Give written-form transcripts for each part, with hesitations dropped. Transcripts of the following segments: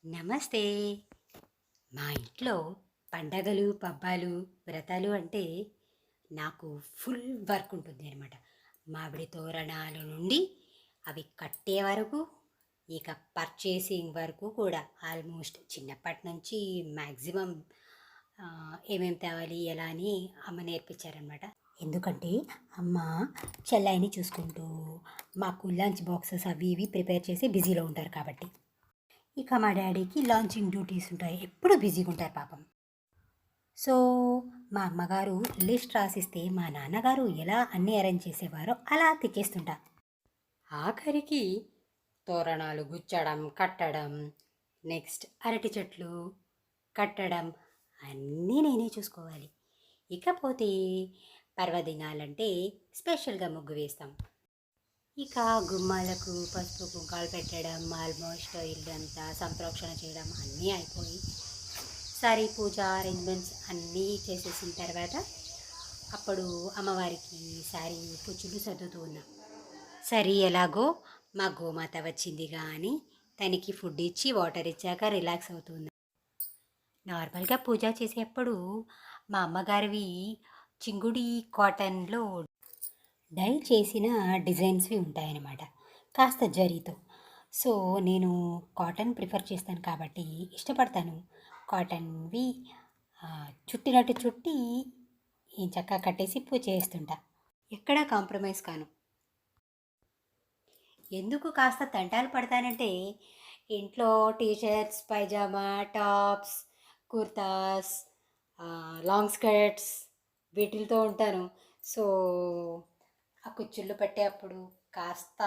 నమస్తే. మా ఇంట్లో పండగలు, పబ్బాలు, వ్రతాలు అంటే నాకు ఫుల్ వర్క్ ఉంటుంది అనమాట. మామిడి తోరణాల నుండి అవి కట్టే వరకు, ఇక పర్చేసింగ్ వరకు కూడా ఆల్మోస్ట్ చిన్నప్పటి నుంచి మ్యాక్సిమం ఏమేమి తేవాలి, ఎలా అని అమ్మ నేర్పించారనమాట. ఎందుకంటే అమ్మ చెల్లాయిని చూసుకుంటూ మాకు లంచ్ బాక్సెస్ అవి ఇవి ప్రిపేర్ చేసి బిజీలో ఉంటారు కాబట్టి. ఇక మా డాడీకి లాంచింగ్ డ్యూటీస్ ఉంటాయి, ఎప్పుడు బిజీగా ఉంటారు పాపం. సో మా అమ్మగారు లిస్ట్ రాసిస్తే మా నాన్నగారు ఎలా అన్నీ అరేంజ్ చేసేవారో అలా తిక్కేస్తుంటా. ఆఖరికి తోరణాలు గుచ్చడం, కట్టడం, నెక్స్ట్ అరటి చెట్లు కట్టడం అన్నీ నేనే చూసుకోవాలి. ఇకపోతే పర్వదినాలంటే స్పెషల్గా ముగ్గు వేస్తాం. ఇక గుమ్మాలకు పసుపు కుంకాలు పెట్టడం, ఆల్మోస్ట్ ఇల్లంతా సంప్రోక్షణ చేయడం అన్నీ అయిపోయి సారీ పూజ అరేంజ్మెంట్స్ అన్నీ చేసేసిన తర్వాత అప్పుడు అమ్మవారికి సారీ పుచ్చులు సర్దుతూ ఉన్నాం. సరే ఎలాగో మా గోమాత వచ్చింది కానీ తనకి ఫుడ్ ఇచ్చి వాటర్ ఇచ్చాక రిలాక్స్ అవుతుంది. నార్మల్గా పూజ చేసేప్పుడు మా అమ్మగారివి చింగుడి కాటన్లో డై చేసిన డిజైన్స్వి ఉంటాయన్నమాట, కాస్త జరీతో. సో నేను కాటన్ ప్రిఫర్ చేస్తాను కాబట్టి ఇష్టపడతాను. కాటన్వి చుట్టినట్టు చుట్టి చక్కగా కట్టేసి పూజ చేస్తుంటా. ఎక్కడా కాంప్రమైజ్ కాను. ఎందుకు కాస్త తంటాలు పడతానంటే ఇంట్లో t shirts, pyjama, tops, kurtas, long skirts వీటితో ఉంటాను. సో ఆ కుచ్చుళ్ళు పెట్టేటప్పుడు కాస్త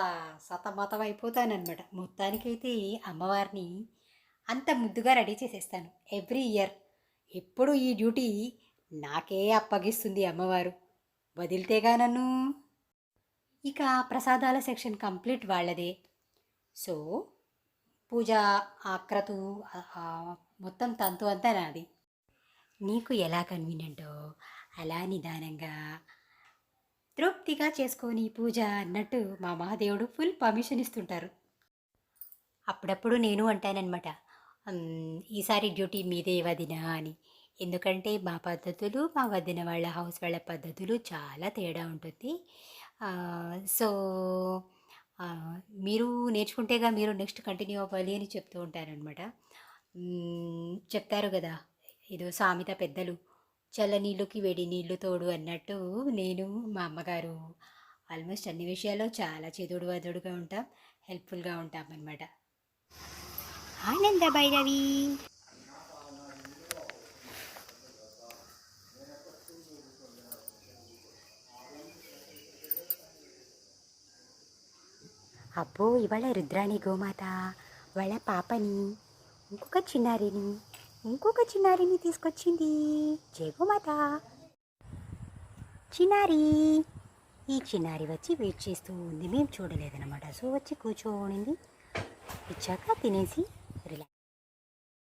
సతమతం అయిపోతానమాట. మొత్తానికైతే అమ్మవారిని అంత ముద్దుగా రెడీ చేసేస్తాను ఎవ్రీ ఇయర్. ఎప్పుడు ఈ డ్యూటీ నాకే అప్పగిస్తుంది అమ్మవారు, వదిలితేగా నన్ను. ఇక ప్రసాదాల సెక్షన్ కంప్లీట్ వాళ్ళదే. సో పూజ ఆక్రతు మొత్తం తంతు అంతా నాది. నీకు ఎలా కన్వీనియంటో అలా నిదానంగా తృప్తిగా చేసుకొని పూజ అన్నట్టు మా మహాదేవుడు ఫుల్ పర్మిషన్ ఇస్తుంటారు. అప్పుడప్పుడు నేను అంటానన్నమాట, ఈసారి డ్యూటీ మీదే వదినా అని. ఎందుకంటే మా పద్ధతులు, మా వదిన వాళ్ళ హౌస్ వాళ్ళ పద్ధతులు చాలా తేడా ఉంటుంది. సో మీరు నేర్చుకుంటేగా మీరు నెక్స్ట్ కంటిన్యూ అవ్వాలి అని చెప్తూ ఉంటారనమాట. చెప్తారు కదా, ఏదో సామెత పెద్దలు, చల్లనీళ్ళకి వేడి నీళ్ళు తోడు అన్నట్టు నేను మా అమ్మగారు ఆల్మోస్ట్ అన్ని విషయాల్లో చాలా చేదోడు వాదోడుగా ఉంటాం, హెల్ప్ఫుల్గా ఉంటాం అన్నమాట. ఆనంద భైరవి. అబ్బో, ఇవాళ రుద్రాణి గోమాత వాళ్ళ పాపని ఇంకొక చిన్నారిని తీసుకొచ్చింది. జయ గోమాత. చిన్నారి, ఈ చిన్నారి వచ్చి వెయిట్ చేస్తూ ఉంది, మేము చూడలేదన్నమాట. సో వచ్చి కూర్చోనింది, ఇచ్చాక తినేసి